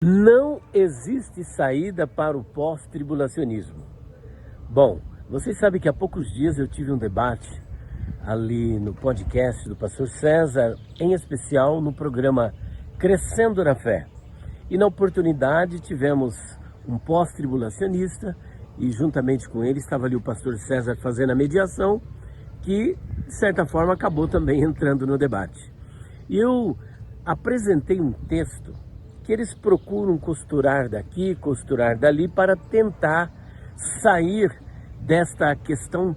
Não existe saída para o pós-tribulacionismo. Bom, vocês sabem que há poucos dias eu tive um debate ali no podcast do pastor César, em especial no programa Crescendo na Fé. E na oportunidade tivemos um pós-tribulacionista e juntamente com ele estava ali o pastor César fazendo a mediação, que de certa forma acabou também entrando no debate. E eu apresentei um texto que eles procuram costurar daqui, costurar dali, para tentar sair desta questão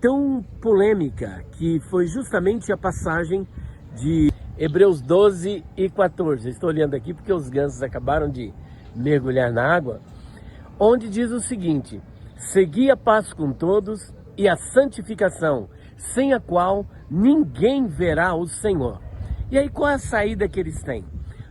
tão polêmica, que foi justamente a passagem de Hebreus 12 e 14. Estou olhando aqui porque os gansos acabaram de mergulhar na água, onde diz o seguinte: segui a paz com todos e a santificação, sem a qual ninguém verá o Senhor. E aí qual é a saída que eles têm?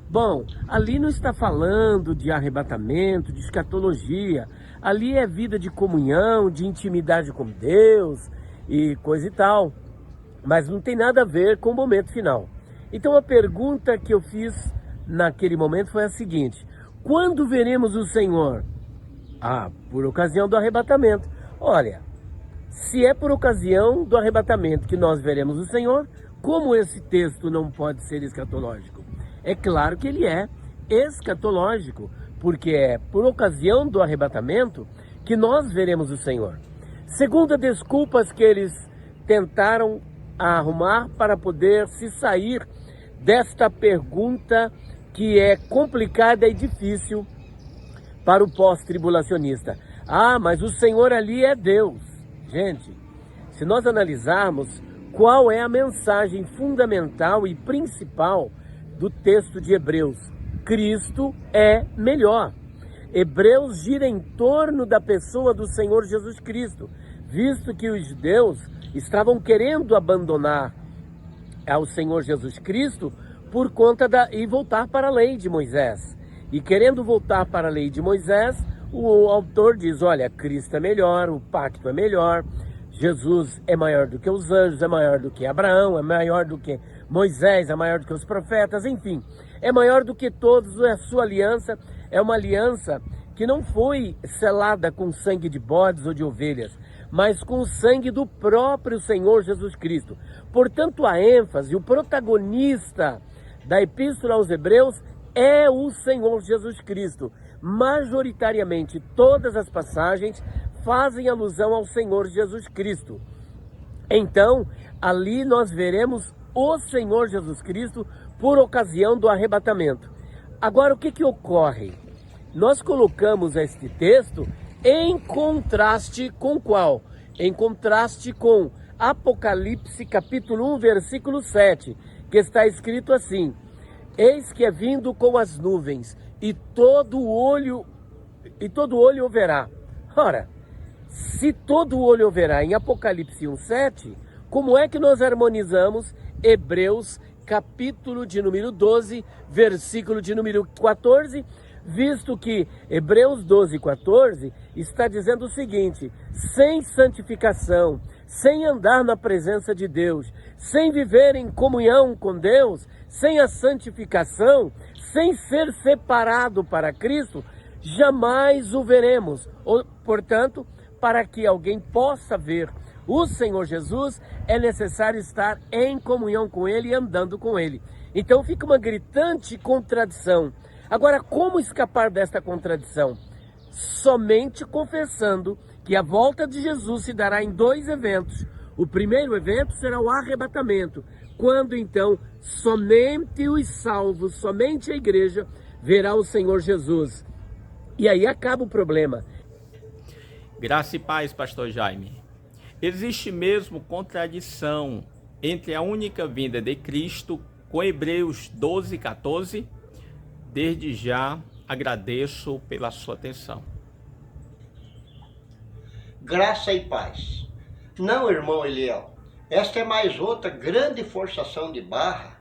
Bom, ali não está falando de arrebatamento, de escatologia. Ali é vida de comunhão, de intimidade com Deus e coisa e tal. Mas não tem nada a ver com o momento final. Então a pergunta que eu fiz naquele momento foi a seguinte: quando veremos o Senhor? Por ocasião do arrebatamento. Olha, se é por ocasião do arrebatamento que nós veremos o Senhor, como esse texto não pode ser escatológico? É claro que ele é escatológico, porque é por ocasião do arrebatamento que nós veremos o Senhor. Segundo desculpas que eles tentaram arrumar para poder se sair desta pergunta que é complicada e difícil para o pós-tribulacionista. Mas o Senhor ali é Deus. Gente, se nós analisarmos qual é a mensagem fundamental e principal do texto de Hebreus, Cristo é melhor. Hebreus gira em torno da pessoa do Senhor Jesus Cristo, visto que os judeus estavam querendo abandonar ao Senhor Jesus Cristo por conta e voltar para a lei de Moisés. E querendo voltar para a lei de Moisés, o autor diz: olha, Cristo é melhor, o pacto é melhor, Jesus é maior do que os anjos, é maior do que Abraão, é maior do que Moisés, é maior do que os profetas, enfim, é maior do que todos. A sua aliança é uma aliança que não foi selada com sangue de bodes ou de ovelhas, mas com o sangue do próprio Senhor Jesus Cristo. Portanto, a ênfase, o protagonista da Epístola aos Hebreus é o Senhor Jesus Cristo. Majoritariamente, todas as passagens fazem alusão ao Senhor Jesus Cristo. Então, ali nós veremos o Senhor Jesus Cristo por ocasião do arrebatamento. Agora, o que ocorre? Nós colocamos este texto em contraste com qual? Em contraste com Apocalipse capítulo 1, versículo 7, que está escrito assim: eis que é vindo com as nuvens, e todo olho o verá. Ora, se todo olho o verá em Apocalipse 1:7, como é que nós harmonizamos Hebreus capítulo de número 12, versículo de número 14, visto que Hebreus 12:14 está dizendo o seguinte: sem santificação, sem andar na presença de Deus, sem viver em comunhão com Deus, sem a santificação, sem ser separado para Cristo, jamais o veremos. Portanto, para que alguém possa ver o Senhor Jesus, é necessário estar em comunhão com Ele e andando com Ele. Então fica uma gritante contradição. Agora, como escapar desta contradição? Somente confessando que a volta de Jesus se dará em dois eventos. O primeiro evento será o arrebatamento, quando então somente os salvos, somente a igreja verá o Senhor Jesus. E aí acaba o problema. Graça e paz, pastor Jaime. Existe mesmo contradição entre a única vinda de Cristo com Hebreus 12:14? Desde já agradeço pela sua atenção. Graça e paz. Não, irmão Eliel, esta é mais outra grande forçação de barra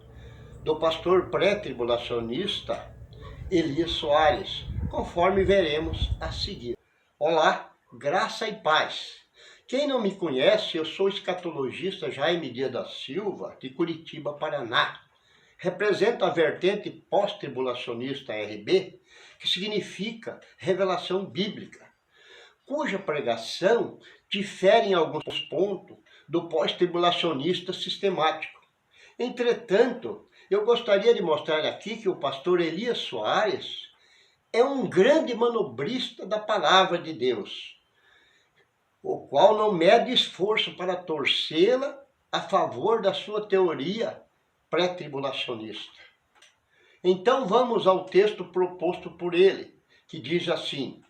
do pastor pré-tribulacionista Elias Soares, conforme veremos a seguir. Olá, graça e paz. Quem não me conhece, eu sou o escatologista Jaime Dias da Silva, de Curitiba, Paraná. representa a vertente pós-tribulacionista RB, que significa revelação bíblica, cuja pregação difere em alguns pontos do pós-tribulacionista sistemático. Entretanto, eu gostaria de mostrar aqui que o pastor Elias Soares é um grande manobrista da palavra de Deus, o qual não mede esforço para torcê-la a favor da sua teoria pré-tribulacionista. Então vamos ao texto proposto por ele, que diz assim: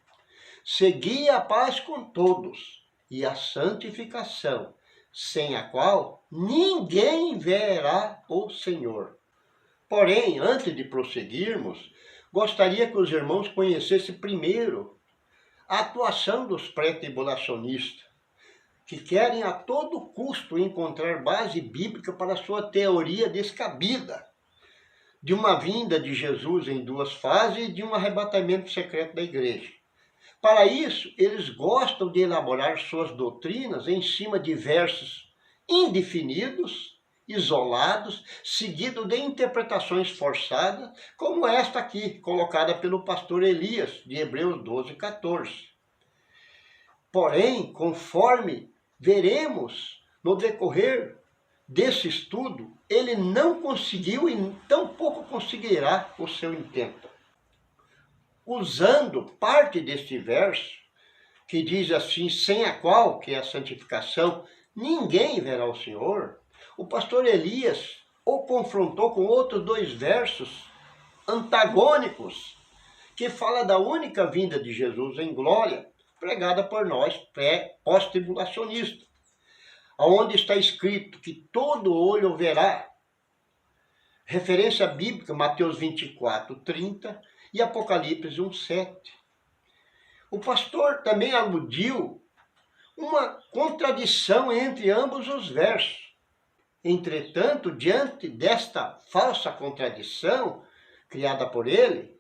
segui a paz com todos e a santificação, sem a qual ninguém verá o Senhor. Porém, antes de prosseguirmos, gostaria que os irmãos conhecessem primeiro a atuação dos pré-tribulacionistas, que querem a todo custo encontrar base bíblica para sua teoria descabida de uma vinda de Jesus em duas fases e de um arrebatamento secreto da igreja. Para isso, eles gostam de elaborar suas doutrinas em cima de versos indefinidos, isolados, seguido de interpretações forçadas, como esta aqui, colocada pelo pastor Elias, de Hebreus 12:14. Porém, conforme veremos no decorrer desse estudo, ele não conseguiu e tampouco conseguirá o seu intento. Usando parte deste verso, que diz assim, sem a qual, que é a santificação, ninguém verá o Senhor, o pastor Elias o confrontou com outros dois versos antagônicos, que fala da única vinda de Jesus em glória, pregada por nós, pós-tribulacionistas, onde está escrito que todo olho o verá. Referência bíblica, Mateus 24:30 e Apocalipse 1:7. O pastor também aludiu uma contradição entre ambos os versos. Entretanto, diante desta falsa contradição criada por ele,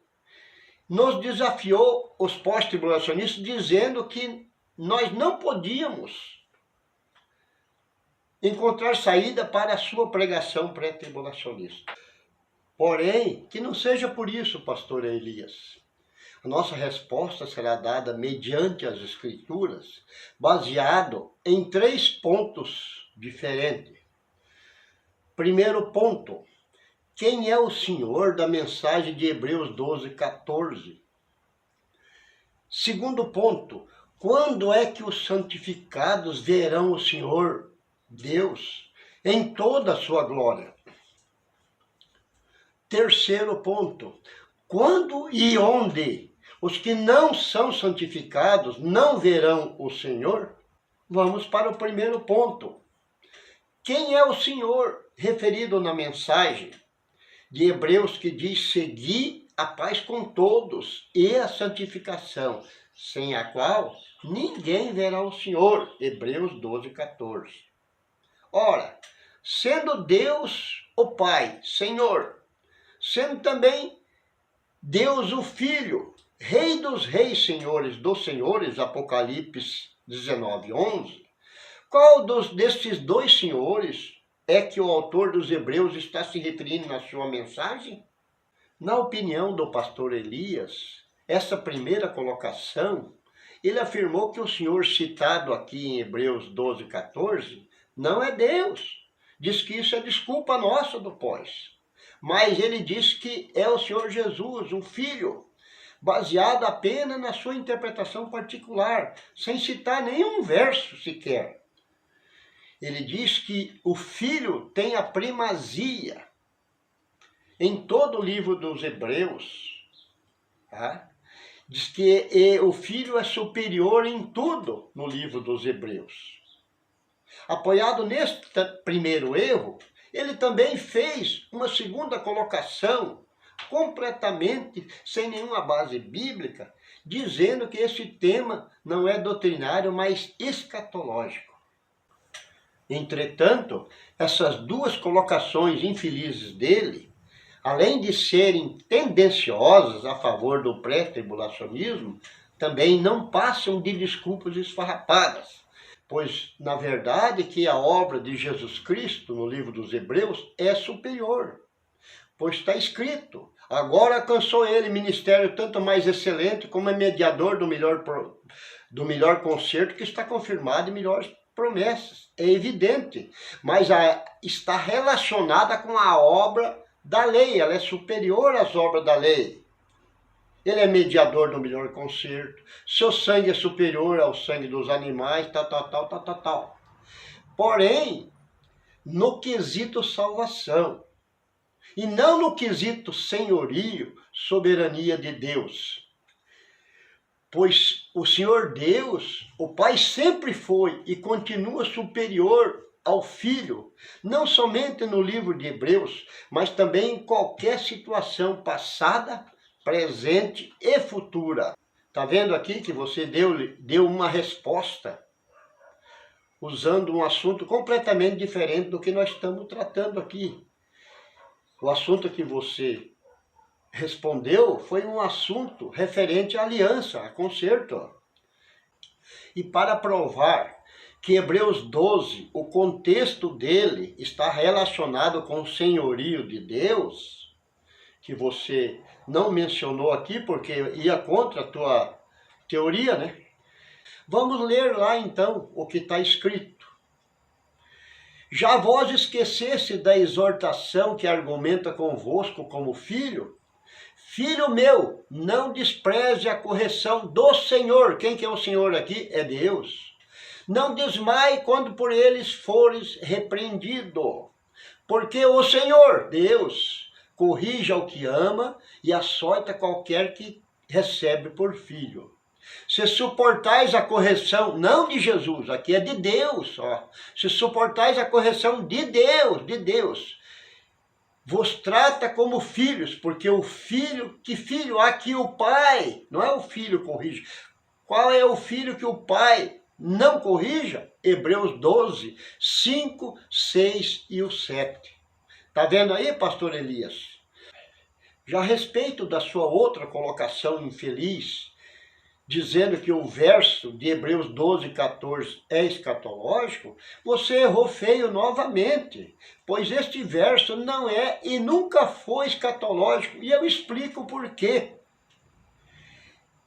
nos desafiou os pós-tribulacionistas dizendo que nós não podíamos encontrar saída para a sua pregação pré-tribulacionista. Porém, que não seja por isso, pastor Elias. A nossa resposta será dada mediante as Escrituras, baseado em 3 pontos diferentes. Primeiro ponto: quem é o Senhor da mensagem de Hebreus 12:14? Segundo ponto: quando é que os santificados verão o Senhor Deus em toda a sua glória? Terceiro ponto: quando e onde os que não são santificados não verão o Senhor? Vamos para o primeiro ponto. Quem é o Senhor referido na mensagem de Hebreus, que diz: segui a paz com todos e a santificação, sem a qual ninguém verá o Senhor? Hebreus 12:14. Ora, sendo Deus o Pai, Senhor, sendo também Deus o Filho, Rei dos Reis, Senhores dos Senhores, Apocalipse 19:11, qual desses dois senhores é que o autor dos Hebreus está se referindo na sua mensagem? Na opinião do pastor Elias, essa primeira colocação, ele afirmou que o Senhor citado aqui em Hebreus 12:14 não é Deus. Diz que isso é desculpa nossa do pós. Mas ele diz que é o Senhor Jesus, o Filho, baseado apenas na sua interpretação particular, sem citar nenhum verso sequer. Ele diz que o Filho tem a primazia em todo o livro dos Hebreus. Tá? Diz que o Filho é superior em tudo no livro dos Hebreus. Apoiado neste primeiro erro, ele também fez uma segunda colocação, completamente sem nenhuma base bíblica, dizendo que esse tema não é doutrinário, mas escatológico. Entretanto, essas duas colocações infelizes dele, além de serem tendenciosas a favor do pré-tribulacionismo, também não passam de desculpas esfarrapadas, pois, na verdade, que a obra de Jesus Cristo no livro dos Hebreus é superior. Pois está escrito, agora alcançou ele ministério tanto mais excelente como é mediador do melhor concerto que está confirmado em melhores promessas. É evidente, mas está relacionada com a obra da lei, ela é superior às obras da lei. Ele é mediador do melhor concerto, seu sangue é superior ao sangue dos animais, tal. Porém, no quesito salvação, e não no quesito senhorio, soberania de Deus. Pois o Senhor Deus, o Pai sempre foi e continua superior ao Filho, não somente no livro de Hebreus, mas também em qualquer situação passada, presente e futura. Está vendo aqui que você deu uma resposta usando um assunto completamente diferente do que nós estamos tratando aqui. O assunto que você respondeu foi um assunto referente à aliança, a concerto. E para provar que Hebreus 12, o contexto dele está relacionado com o senhorio de Deus, que você não mencionou aqui porque ia contra a tua teoria, né? Vamos ler lá então o que está escrito. Já vós esquecesse da exortação que argumenta convosco como filho? Filho meu, não despreze a correção do Senhor. Quem que é o Senhor aqui? É Deus. Não desmaie quando por eles fores repreendido. Porque o Senhor, Deus, corrige ao que ama e açoita qualquer que recebe por filho. Se suportais a correção, não de Jesus, aqui é de Deus, ó. Se suportais a correção de Deus, vos trata como filhos, porque o filho, que filho? Aqui o pai, não é o filho corrige. Qual é o filho que o pai não corrija? Hebreus 12, 5, 6 e o 7. Tá vendo aí, pastor Elias? Já a respeito da sua outra colocação infeliz, dizendo que o verso de Hebreus 12, 14 é escatológico, você errou feio novamente, pois este verso não é e nunca foi escatológico, e eu explico o porquê.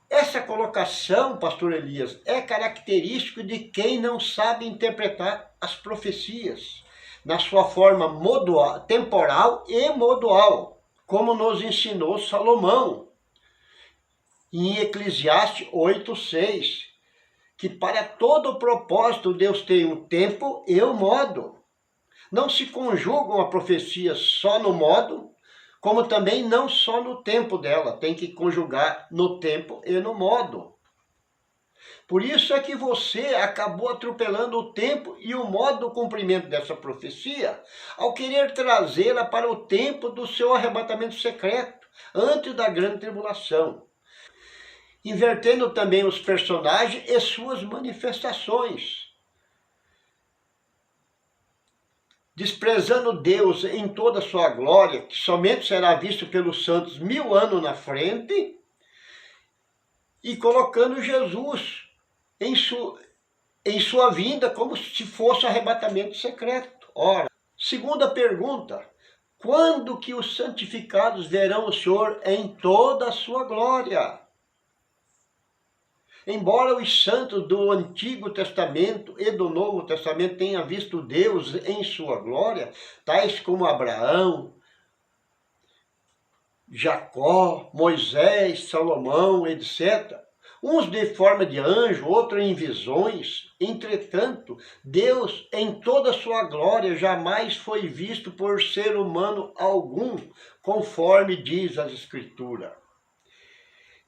Essa colocação, pastor Elias, é característico de quem não sabe interpretar as profecias na sua forma temporal e modual, como nos ensinou Salomão em Eclesiastes 8:6, que para todo propósito Deus tem um tempo e um modo. Não se conjugam a profecia só no modo, como também não só no tempo dela, tem que conjugar no tempo e no modo. Por isso é que você acabou atropelando o tempo e o modo do cumprimento dessa profecia, ao querer trazê-la para o tempo do seu arrebatamento secreto, antes da grande tribulação, invertendo também os personagens e suas manifestações, desprezando Deus em toda a sua glória, que somente será visto pelos santos 1000 anos na frente, e colocando Jesus em sua vinda como se fosse arrebatamento secreto. Ora, segunda pergunta, quando que os santificados verão o Senhor em toda a sua glória? Embora os santos do Antigo Testamento e do Novo Testamento tenham visto Deus em sua glória, tais como Abraão, Jacó, Moisés, Salomão, etc., uns de forma de anjo, outros em visões. Entretanto, Deus em toda a sua glória jamais foi visto por ser humano algum, conforme diz as Escrituras.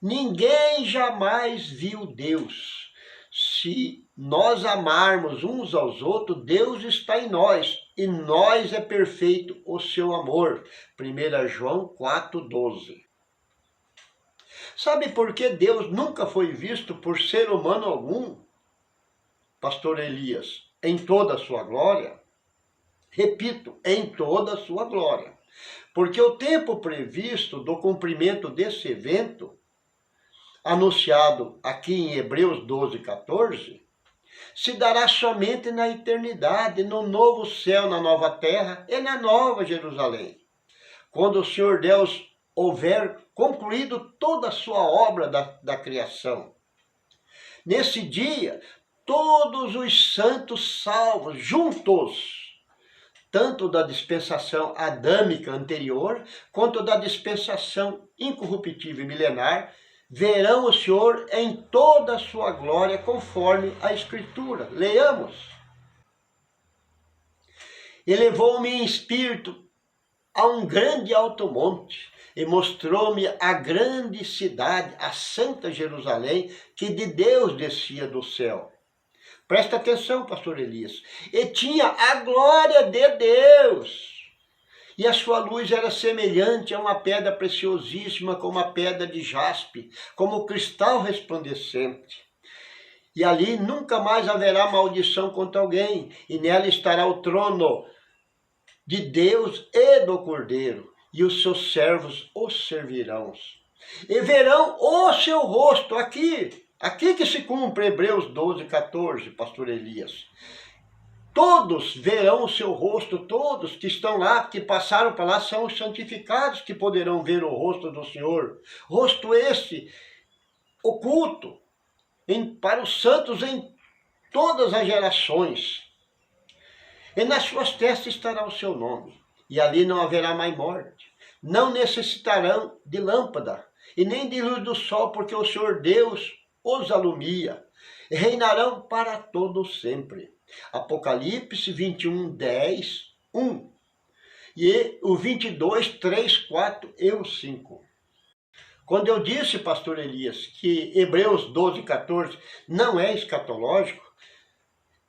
Ninguém jamais viu Deus. Se nós amarmos uns aos outros, Deus está em nós, e nós é perfeito o seu amor. 1 João 4,12. Sabe por que Deus nunca foi visto por ser humano algum, pastor Elias, em toda a sua glória? Repito, em toda a sua glória. Porque o tempo previsto do cumprimento desse evento, anunciado aqui em Hebreus 12, 14, se dará somente na eternidade, no novo céu, na nova terra e na nova Jerusalém. quando o Senhor Deus houver concluído toda a sua obra da criação. Nesse dia, todos os santos salvos, juntos, tanto da dispensação adâmica anterior, quanto da dispensação incorruptível e milenar, verão o Senhor em toda a sua glória, conforme a Escritura. Leiamos. Elevou-me em espírito a um grande alto monte, e mostrou-me a grande cidade, a Santa Jerusalém, que de Deus descia do céu. Presta atenção, pastor Elias. E tinha a glória de Deus. E a sua luz era semelhante a uma pedra preciosíssima, como a pedra de jaspe, como cristal resplandecente. E ali nunca mais haverá maldição contra alguém, e nela estará o trono de Deus e do Cordeiro, e os seus servos os servirão. E verão o seu rosto, aqui que se cumpre Hebreus 12, 14, pastor Elias. Todos verão o seu rosto, todos que estão lá, que passaram para lá, são os santificados que poderão ver o rosto do Senhor. Rosto esse oculto para os santos em todas as gerações. E nas suas testas estará o seu nome. E ali não haverá mais morte. Não necessitarão de lâmpada, e nem de luz do sol, porque o Senhor Deus os alumia. E reinarão para todo sempre. Apocalipse 21, 10, 1. E o 22, 3, 4 e o 5. Quando eu disse, pastor Elias, que Hebreus 12, 14 não é escatológico,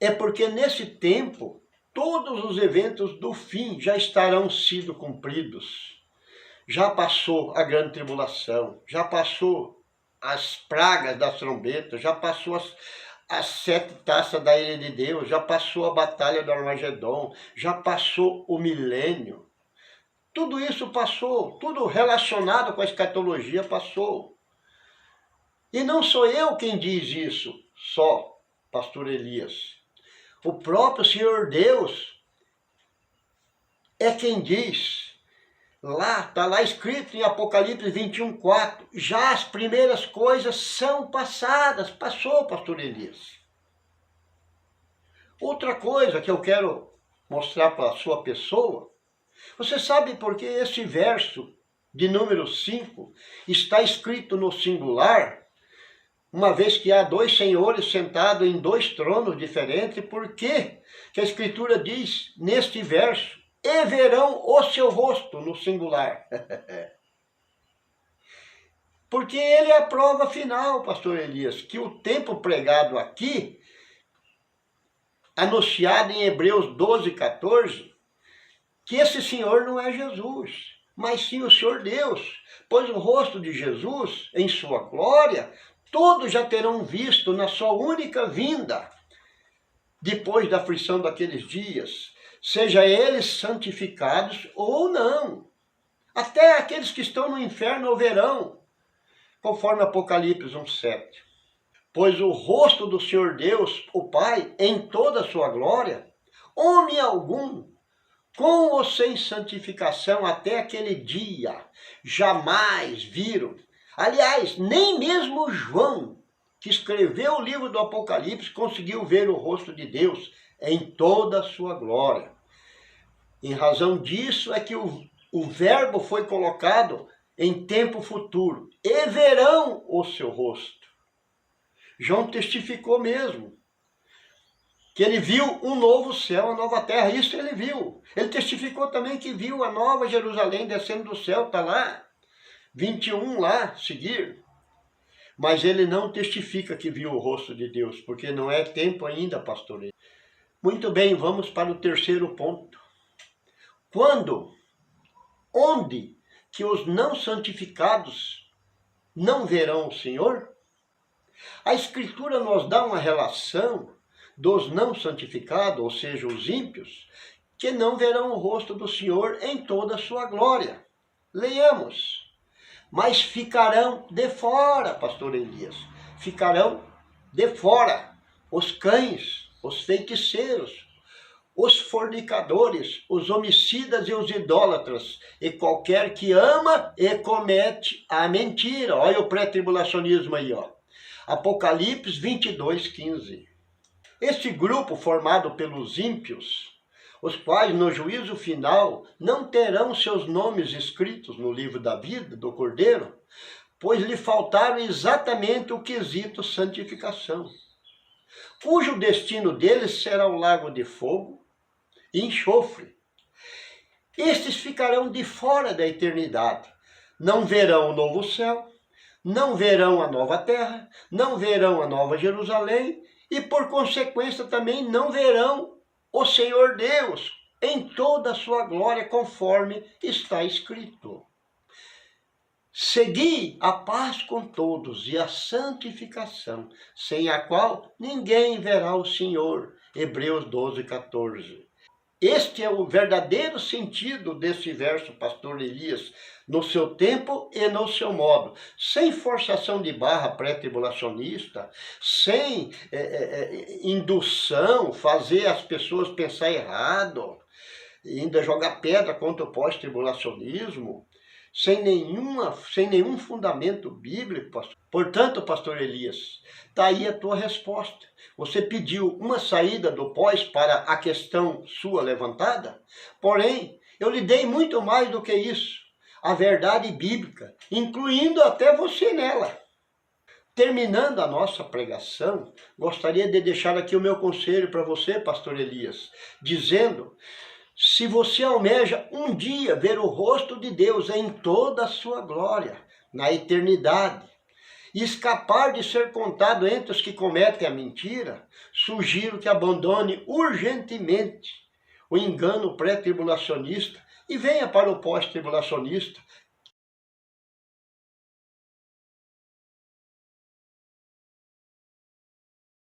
é porque nesse tempo todos os eventos do fim já estarão sido cumpridos. Já passou a grande tribulação, já passou as pragas das trombetas, já passou as 7 taças da ira de Deus, já passou a batalha do Armagedon, já passou o milênio. Tudo isso passou, tudo relacionado com a escatologia passou. E não sou eu quem diz isso só, pastor Elias. O próprio Senhor Deus é quem diz. Está lá escrito em Apocalipse 21, 4. Já as primeiras coisas são passadas. Passou, pastor Elias. Outra coisa que eu quero mostrar para a sua pessoa. Você sabe por que esse verso de número 5 está escrito no singular? Uma vez que há 2 senhores sentados em 2 tronos diferentes, por que a Escritura diz neste verso, e verão o seu rosto no singular? Porque ele é a prova final, pastor Elias, que o tempo pregado aqui, anunciado em Hebreus 12, 14, que esse Senhor não é Jesus, mas sim o Senhor Deus, pois o rosto de Jesus, em sua glória, todos já terão visto na sua única vinda, depois da aflição daqueles dias, seja eles santificados ou não. Até aqueles que estão no inferno o verão, conforme Apocalipse 1,7. Pois o rosto do Senhor Deus, o Pai, em toda a sua glória, homem algum, com ou sem santificação até aquele dia, jamais viram. Aliás, nem mesmo João, que escreveu o livro do Apocalipse, conseguiu ver o rosto de Deus em toda a sua glória. Em razão disso é que o verbo foi colocado em tempo futuro. E verão o seu rosto. João testificou mesmo que ele viu um novo céu, uma nova terra. Isso ele viu. Ele testificou também que viu a nova Jerusalém descendo do céu, está lá. 21 lá, seguir. Mas ele não testifica que viu o rosto de Deus, porque não é tempo ainda, pastor. Muito bem, vamos para o terceiro ponto. Onde que os não santificados não verão o Senhor? A Escritura nos dá uma relação dos não santificados, ou seja, os ímpios, que não verão o rosto do Senhor em toda a sua glória. Leiamos. Mas ficarão de fora, pastor Elias. Ficarão de fora os cães, os feiticeiros, os fornicadores, os homicidas e os idólatras, e qualquer que ama e comete a mentira. Olha o pré-tribulacionismo aí, ó. Apocalipse 22:15. Este grupo formado pelos ímpios, os quais no juízo final não terão seus nomes escritos no livro da vida do Cordeiro, pois lhe faltaram exatamente o quesito santificação, cujo destino deles será o lago de fogo e enxofre. Estes ficarão de fora da eternidade, não verão o novo céu, não verão a nova terra, não verão a nova Jerusalém e, por consequência, também não verão o Senhor Deus em toda a sua glória, conforme está escrito. Segui a paz com todos e a santificação, sem a qual ninguém verá o Senhor. Hebreus 12:14. Este é o verdadeiro sentido desse verso, pastor Elias, no seu tempo e no seu modo, sem forçação de barra pré-tribulacionista, sem indução, fazer as pessoas pensar errado, ainda jogar pedra contra o pós-tribulacionismo, sem nenhum fundamento bíblico, pastor. Portanto, pastor Elias, está aí a tua resposta. Você pediu uma saída do pós para a questão sua levantada, porém, eu lhe dei muito mais do que isso, a verdade bíblica, incluindo até você nela. Terminando a nossa pregação, gostaria de deixar aqui o meu conselho para você, pastor Elias, dizendo: se você almeja um dia ver o rosto de Deus em toda a sua glória, na eternidade, e escapar de ser contado entre os que cometem a mentira, sugiro que abandone urgentemente o engano pré-tribulacionista e venha para o pós-tribulacionista,